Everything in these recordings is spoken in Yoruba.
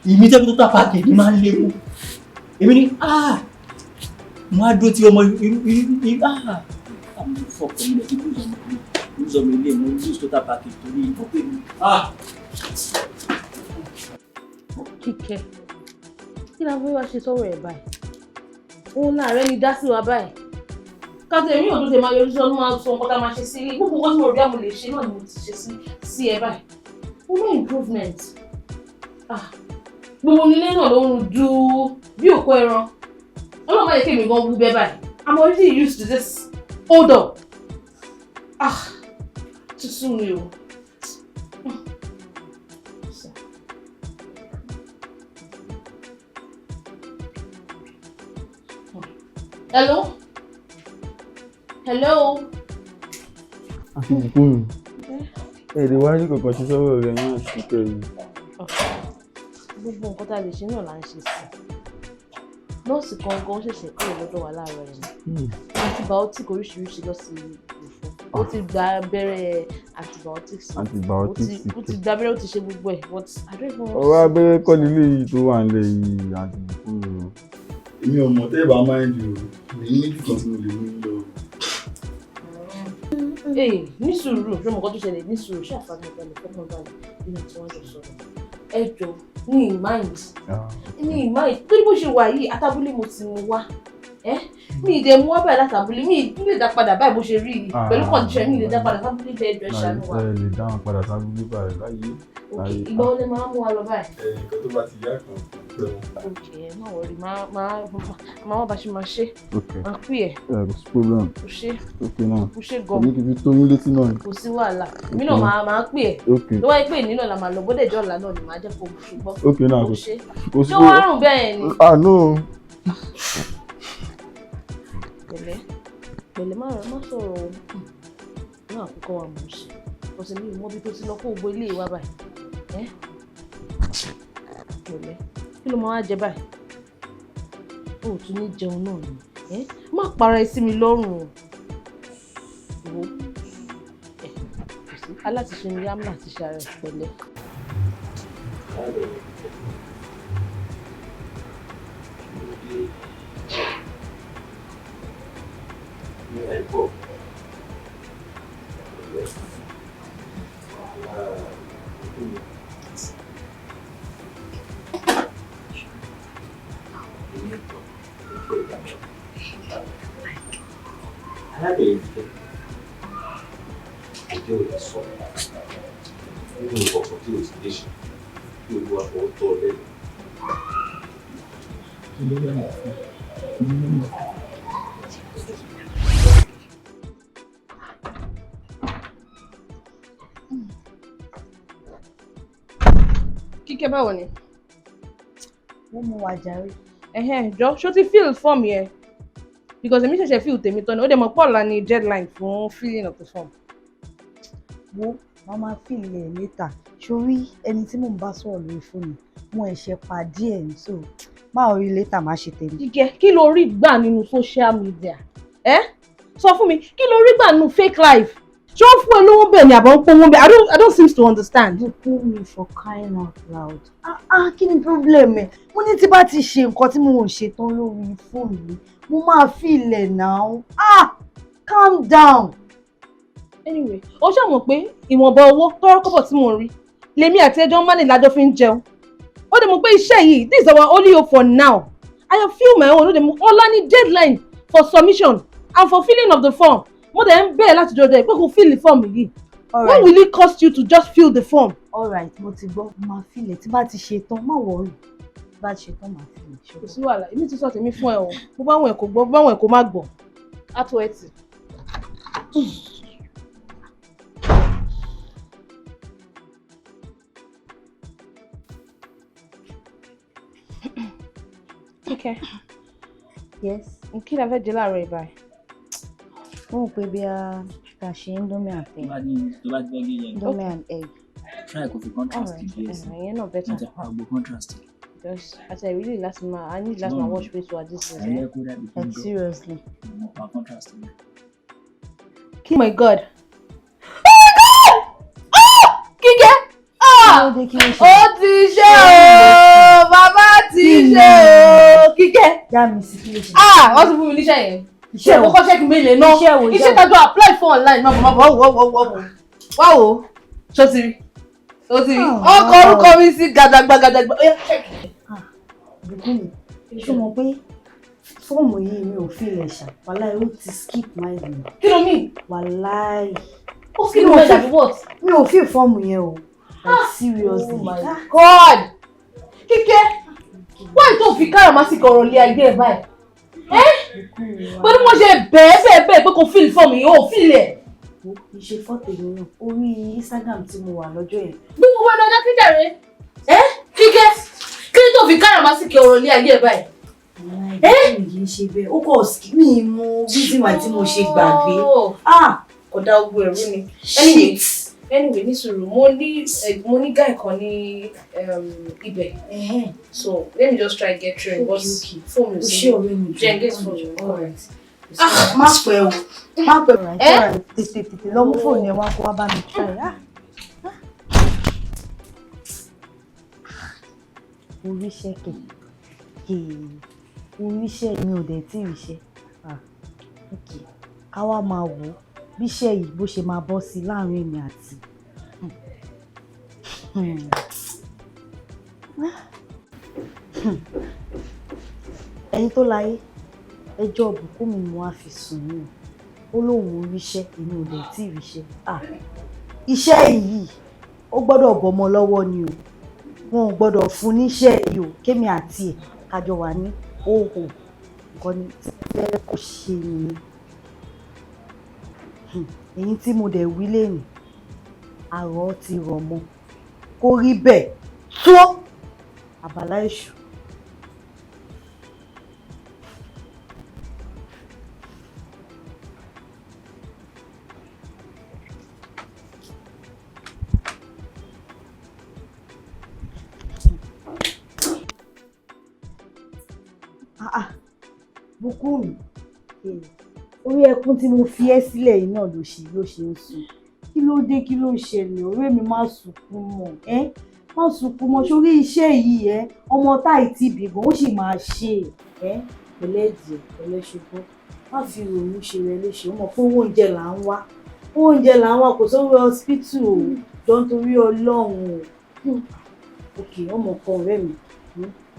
Immediately tó ta páàkì ni máa ń léwu. Èmi ni mo á dúró tí ọmọ I'm fọkàn mi lẹ́yìn lóòzọ́ mi ilé mo lose total package torí ìfọ́pẹ́ mi. Kíkẹ́, kí la fẹ́ wá ṣe sọ́wọ́ ẹ̀ báyìí? Òun láàárẹ̀ ni dá sí wa báyìí. Káàtó èmi ò tún lè máa yọjú sí ọdún máa sọ nǹkan tá a máa ṣe sí ilé. Gbogbo nǹkan tí mo rí àmọ́ lè ṣe náà ni mo ti ṣe sí ẹ báyìí. Ó ní improvement. Gbogbo nílé náà ló ń du bí òkú ẹran. Ọlọ́mọ yẹ kí èmi gan wú bẹ́ẹ̀ báyìí. I'm already used to this. Hold up. Too soon you. Hello? Hello? Àfikún èdè wáyé kankan ṣe sọ́wọ́ rẹ̀ náà ṣe kẹ́yìn. Gbogbo nǹkan tá a lè ṣe náà là ń ṣe sí. Nọ́ọ̀sì kan gan ṣẹ̀ṣẹ̀ kúrò lọ́dọ̀ wa láàárọ̀ yìí. Antibiotic oríṣiríṣi lọ sí ìlú. Ó ti gba abẹ́rẹ́ antibiotics. Ó ti gba abẹ́rẹ́ ó ti ṣe gbogbo ẹ̀ but I don't even. Ọwọ́ abẹ́rẹ́ kọ́ nílé yìí tó wà nílẹ̀ yìí àdìgún o. Èmi ò mọ̀ tẹ́ ẹ bá máa ń di o, èyí méjì kan tí mo lè mú lọ. Ní sùúrù ṣé mo kọ́ tó ṣẹlẹ̀ ní sùúrù ṣé àfààní ìgbàlẹ̀ fọ́kàn balẹ̀ nínú tí wọ́n jọ sọ̀rọ̀. Ẹ jọ ní ìmáìnd torí bó ṣe wà yìí àtàbúlé mo ti mú wá. Mi ì dẹ̀ mú wá báyìí látàbúlé mi ì lè dá padà báyìí bó ṣe rí yìí pẹ̀lú kọ̀ǹdíṣẹ́ mi ì lè dá padà sábúlé bẹ́ẹ̀ jọ ṣàánú wa. Láì lè dáhùn padà sábúlé báyìí láyé. Ìgbà wo lè máa mú wa lọ báyìí? Nǹkan tó bá ti yá kan pẹ́ wọn. Má wọrí máa bá ṣe máa ṣe. À ń pè ẹ́. Kò sí problem. Kò ṣe. Náà. Kò ṣe gan. Èmi kì í fi tó yín létí náà ni. Kò sí wàhálà. Èmi náà máa pè ẹ́. Ló wáyé pé nínú ọ̀la máa lọ bóde ìjọ ọ̀la náà ni màá jẹ́ kó o ṣùgbọ́n. Náà kò ṣe. Ṣé wọ́n rùn bẹ́ẹ̀ ni? No. Pẹ̀lẹ́ má sọ̀rọ̀ o. Náà àkókò wa mọ̀ ṣe. Ọ̀sẹ̀ mi ò mọ bí tó ti lọ kó gbogbo ilé ìwà báyìí. Pẹ̀lẹ́ kí ló máa wá jẹ báyìí? O ò tún ní jẹun náà ni. Má para ẹ sí mi lọ́rùn o. Wo alátiṣe ni yámà ti ṣe ara ẹ̀ pẹ̀lẹ́. Arábìnrin ìjọ ìlú sọ nínú ìkọ̀kọ̀ tí o sì lè ṣe kí o wá fọwọ́ tọ́ lẹ́nu. Kíkẹ́ báwo ni? Wọ́n mú wa jàre. Jọ ṣó ti fill form yẹn? Because èmi ṣẹ̀ṣẹ̀ fill tèmi tán ni ó dẹ̀ mọ̀ pọ̀ la ni deadline fún filling of the form. Wo wọ́n máa fill ẹ̀ later. Sórí ẹni tí mò ń bá sọ̀rọ̀ lórí fóònù mo ẹ̀ṣẹ̀ pàdé ẹ̀ so máa rí later máa ṣe tèmi. Kíkẹ́ kí ló rí gbà nínú social media? Sọ fún mi kí ló rí gbà nínú fake life? Ṣé ó fún ẹ lówó bẹ́ẹ̀ ni àbọ̀ ń pọ́n wọ́n bẹ́ẹ̀? I don't seem to understand. You pull me for crying out loud. Kí ni problem ẹ̀? Mo ní tí bá ti ṣe nǹkan tí mo ò ṣe tán lórí fóònù mi, mo máa fi ilẹ̀ náà. Calm down. Anyway, ó ṣàmọ̀ pé ìwọ̀nba owó tọ́rọ́ kọ́bọ̀ tí mo rí lèmi àti ẹjọ́ mánì lájọ́ fi ń jẹun. Ó dẹ̀ mọ̀ pé iṣẹ́ yìí this is our only hope for now. I have feel my own. Ó dẹ̀ mọ̀ ọ̀la ní deadline for submission and for filling of the form. Mo dẹ̀ ń bẹ̀rẹ̀ láti jọ dẹ̀ pé kò fill the form yìí. What will it cost you to just fill the form? Alright, mo ti gbọ́. Máa filẹ̀ tí bá ti ṣe tán, má worry. Bá ti ṣe tán máa filẹ̀. Kò sí wàhálà, èmi ti sọ tèmi fún ẹ o. Bó bá wọn ẹ̀ kò gbọ́, bó bá wọn ẹ̀ kò má gbọ́. Á tó ẹ tì. Okay. Yes. Kí la fẹ́ jẹ láàárọ̀ ìbáyìí? Mo rò pé bí a kà ṣe Indomie and egg. Indomie and egg. Try kò fi contrast díẹ̀ sí. Ìyẹn náà better. Mo ti pa gbogbo contrast. Because as I really I need last my watch face to this is. And seriously. Mo pa contrast. Oh my God. Oh my God! Kíkẹ́! Ó ti ṣe o! já mi sí kí ló ṣe. Wọ́n ti fún mi níṣẹ́ yẹn. Iṣẹ́ wo? Kọ́kọ́ ṣẹ́kì mélòó náà. Iṣẹ́ tájú apply fún online náà wá wò ó. Ṣó ti rí? Ṣó ti rí? Ọkọ orúkọ mi sí gàdàgbà. Bùkún mi, ṣé mo pé fọ́ọ̀mù yìí mi ò fi ilẹ̀ ṣá, wàláì ó ti skip mind mi. Kí ló mean? Wàláì. Ó skip mind àbí what? Mi ò fi fọ́ọ̀mù yẹn o. Like seriously. Oh my God! Kíkẹ́, why tó fi káràmásìkì ọ̀rọ̀ lé ayé ẹ̀ báyìí? Pẹ̀lú mo ṣe bẹ́ẹ̀ pé kò fíìlì fọ́ọ̀mù yìí, ó fíìlì ẹ̀. Ìṣe fọ́tò mi náà, orí Instagram tí mo wà lọ́jọ́ yẹn. Bí mo wá lọ́jọ́ kíjàre, Kíkẹ́, kí ni tó fi káràmásìkì ọ̀rọ̀ lé ayé ẹ̀ báyìí? Kì í ṣe bẹ́ẹ̀, ó kọ̀ mí mú reason why tí mo ṣe gbàgbé. Kódà ogun ẹ̀rú ni. Anyway, ní sùúrù, mo ní guy kan ní ibẹ̀. So let me just try get train. But phone mi sí. Jẹ́ get phone. Alright. Má pẹ́ o. Tètè lọ mú fóònù yẹn wá kó wá bá mi try. Oríṣẹ́ oríṣẹ́ mi ò dẹ̀ tí ríṣẹ́. Ká wá máa wò ó bí iṣẹ́ yìí bó ṣe máa bọ́ sí láàrin èmi àti. Ẹni tó láyé ẹjọ́ Bùkún mi mo wá fi sùn ní ó lóun oríṣẹ́ èmi ò dẹ̀ tí ríṣẹ́. Iṣẹ́ yìí ó gbọ́dọ̀ bọ́mọ lọ́wọ́ ni o, wọn ò gbọ́dọ̀ fún níṣẹ́ yìí o, kémi àti ẹ̀ kájọ wà ní òhò nǹkan ní tí fẹ́ kó ṣe nìyẹn. Èyí tí mo dẹ̀ wí lẹ́nu àrọ̀ ti rọ̀ mọ́ kó rí bẹ́ẹ̀ tó àbàlá èṣù. Bùkún mi, orí ẹkún tí mo fi ẹ́ sílẹ̀ yìí náà ló ṣe ń sùn. Kí ló dé, kí ló ṣẹlẹ̀? Ọ̀rẹ́ mi má sunkún mọ́, má sunkún mọ́. Sórí iṣẹ́ yìí ọmọ táì tí bìgàn ó sì máa ṣe pẹ̀lẹ́ díẹ̀ pẹ̀lẹ́ ṣùgbọ́n má fi ìrònú ṣe rẹ léṣe. Ó mọ̀ pé owó oúnjẹ là ń wá, kò sówó hospital o, jọ nítorí Ọlọ́run o. Okay, ọmọ kan ọ̀rẹ́ mi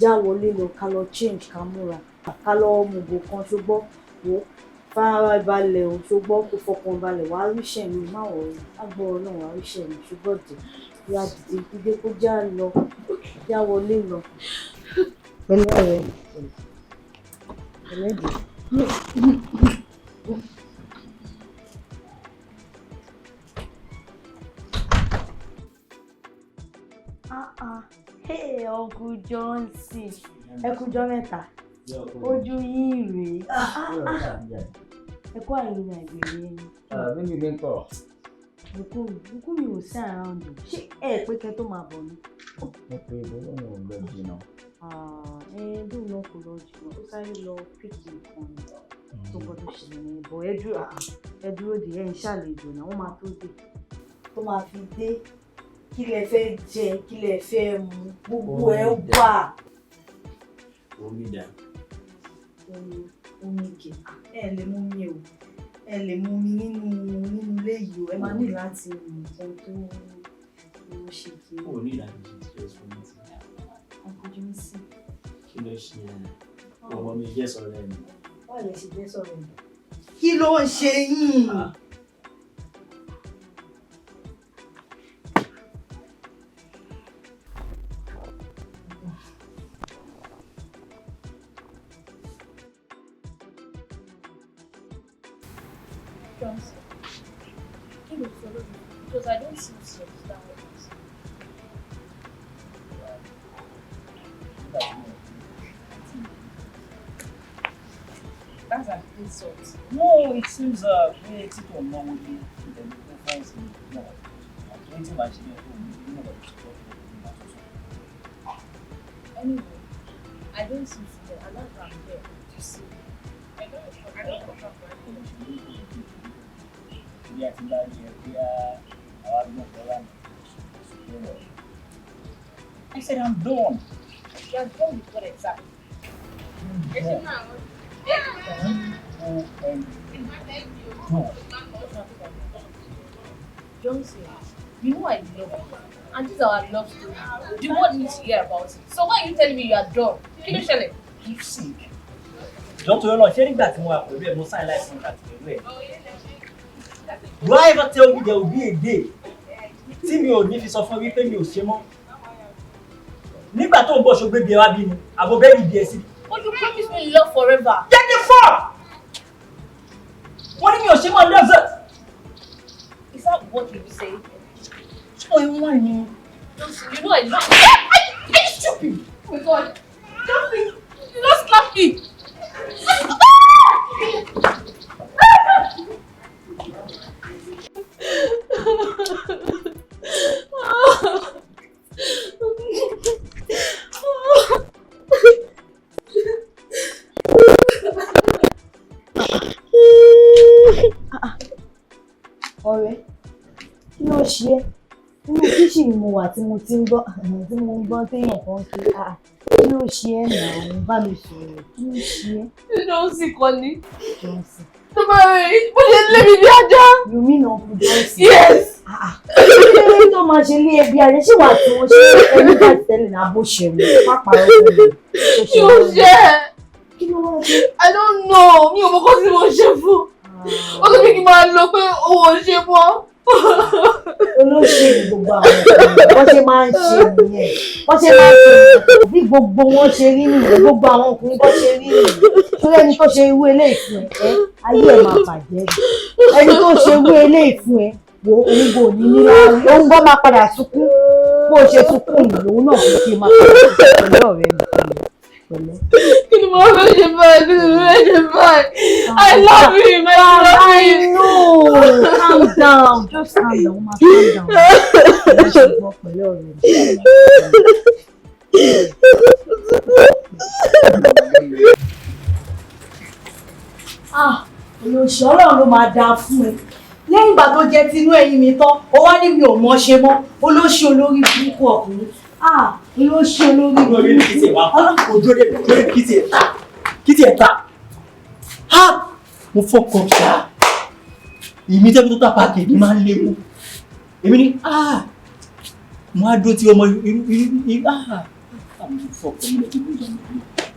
já wọlé lọ ká lọ change ká múra ká lọ mùgò kan ṣùgbọ́n wò fara balẹ̀ o ṣùgbọ́n kò fọkàn balẹ̀ wàá ríṣẹ́ mi má wọ̀rọ̀ agbọ́rọ̀ náà wàá ríṣẹ́ mi ṣùgbọ́n dé ya dìde kó já wọlé lọ. Pẹ̀lẹ́ rẹ̀ pẹ̀lẹ́ dé. Hey, Uncle Johnson, ẹ kújọ́ mẹ́ta, ojú yín rèé. Ẹ kú àyìnlá ìgbèrè ẹni. Bíbí mi ń kọ̀. Bùkún mi ò sí around o. Ṣé ẹ pé kẹ́ tó máa bọ̀ ni? Mo pe ìbọn náà lọ jìnnà. Dóun náà kò lọ jìnnà, ó sáré lọ píkì nǹkan ni tó gbọ́dọ̀ ṣẹlẹ̀ ní ẹ̀bọ̀ ẹ dúró dè ẹ̀ ń ṣàlejò náà, wọ́n máa tó dé. Tó máa fi dé, kí lẹ fẹ́ jẹ, kí lẹ fẹ́ mu, gbogbo ẹ wà. Omi dà. Omi kè. Ẹ lè mú mi o. Ẹ lè mú mi nínú ilé yìí o. Ẹ máa ní láti mú nǹkan tó ṣe kí. O ní ìlànà ìṣe fún mi sí. Ọkọ̀jú mi sí. Kí ló ṣe ọmọ mi jẹ́ sọ̀rọ̀ ẹ̀ ni? Báwo lẹ ṣe jẹ́ sọ̀rọ̀ ẹ̀? Kí ló ń ṣe yín? Because I don't see yourself that way. That's an insult. No, it seems we people know what you difference in no. Anything much you know Anyway, I don't see you. I love I'm here to see. I don't come back right now. We are together here. Our program. I said I'm done. You are done with what exactly? Johnson, you know I love you. And this is our love story. The world needs to hear about it. So why are you telling me you are done? Kí ló ṣẹlẹ̀? Keep sick. Don't worry, ṣé nígbà tí mo wà pẹ̀lú ẹ̀ mo sign life contract pẹ̀lú ẹ̀. Do I ever tell you there will be a day tí mi ò ní fi sọ fún wípé mi ò ṣe mọ́? Nígbà tó ń bọ̀ ṣó gbé bí ẹ wá bí ni, àbò bẹ́ẹ̀ ni bí ẹ sí. But you promised me love forever. Get the fuck! Wọ́n ní mi ò ṣe mọ́ lọ́sẹ̀. Is that what you say? Oh, you want me? Johnson, you know I love you. Are you stupid? Oh my God. Johnson, you don't slap me. Ọ̀rẹ́, kí ló ṣe é? Nínú kíṣìnì mo wà tí mo ti ń gbọ́ téèyàn kan kí kí ló ṣe é náà bá mi sọ̀rọ̀ kí ló ṣe é? Johnson kọ́ ni. Johnson. Tó bá rẹ̀ bó ṣe lé mi ní ajá. You mean Uncle Johnson? Yes. Kí ló máa ṣe lé ẹbí ayé ṣé wà tí wọ́n ṣe ẹni bá tẹ́lẹ̀ náà bó ṣe mú pápá ọ̀rẹ́ Yóò ṣe. Kí ló wá ṣe? I don't know. Mi ò mọ kó tí mo ṣe fún. Ó tún ní kí n máa lọ pé owó ò ṣe mọ́. Olóṣèlú gbogbo àwọn ọkùnrin bọ́n ṣe máa ń ṣe nìyẹn bọ́n ṣe máa ń ṣe nìyẹn bí gbogbo wọn ṣe rí nìyẹn gbogbo àwọn ọkùnrin bọ́n ṣe rí nìyẹn torí ẹni tó ṣe irú eléyìí fún ẹ ayé ẹ máa bàjẹ́ rẹ̀ ẹni tó ṣe irú eléyìí fún ẹ wo òun kò ní níláárí òun gbọ́ máa padà sunkún bó ṣe sunkún yìí lòun náà kò fi máa padà sunkún pẹ̀lú ọ̀rẹ́ mi pẹ̀lẹ́. Kí ni mo fẹ́ ṣe báyìí? Kí ni mo fẹ́ ṣe báyìí? I love him. I know. Calm down. Just calm down. Ma, calm down. Ẹ ṣe gbọ́ pẹ̀lú ọ̀rẹ́ mi. Olóṣèlú Ọlọ́run ló máa dáa fún ẹ. Lẹ́yìn ìgbà tó jẹ tinú ẹyin mi tán, ó wá ní mi ò mọ̀ ṣe mọ́. Olóṣèlú olórí burúkú ọkùnrin. Olóṣèlú olórí burúkú. Ojú rẹ̀ kìtì ẹ̀ ta. Mo fọkàn ṣá. Ìmí tẹ́bí tó tàpá kìí máa ń léwu. Èmi ní mo á dúró tí ọmọ irú mo fọkàn mi lẹ́tí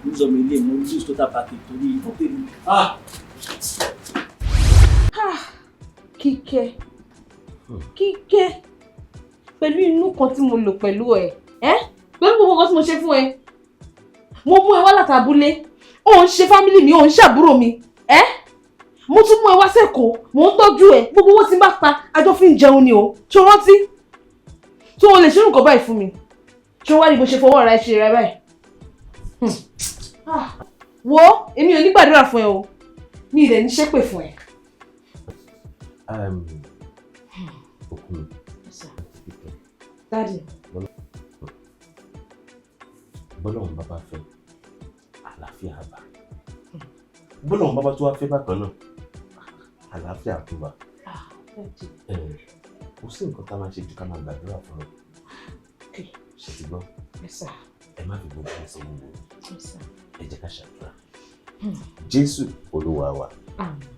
lóòzọ̀mọ̀ ilé mo lóòz tó tàpá kìí torí ìfọ́pẹ́ mi. Kíkẹ́ pẹ̀lú inú kan tí mo lò pẹ̀lú ẹ̀ pẹ̀lú gbogbo nǹkan tí mo ṣe fún ẹ mo mú ẹ wá látàbúlé ó ń ṣe fámílì mi ó ń ṣàbúrò mi mo tún mú ẹ wá sẹ́kọ̀ọ́ mo ń tọ́jú ẹ gbogbo owó tí n bá pa àjọ fi ń jẹun ni o ṣó rántí tó o lè ṣe nǹkan báyìí fún mi ṣó wá ní bó ṣe fọwọ́ ara ẹ ṣe rẹ báyìí wo èmi ò ní gbàdúrà fún ẹ o mi ì dẹ̀ ní ṣépè fún ẹ. Okun. Daddy. Bọ́lọ́run bàbá fẹ́ àlàáfíà bá. Bọ́lọ́run bàbá tó wá fẹ́ bákan náà àlàáfíà tó bá. Kò sí nǹkan tá a máa ṣe ju ká máa gbàdúrà fún ọ. Ṣé ti gbọ́? Ẹ má fi gbogbo ẹsẹ̀ gbogbo. Ẹ jẹ́ ká ṣàdúrà. Jésù Olúwa wa. Àmín.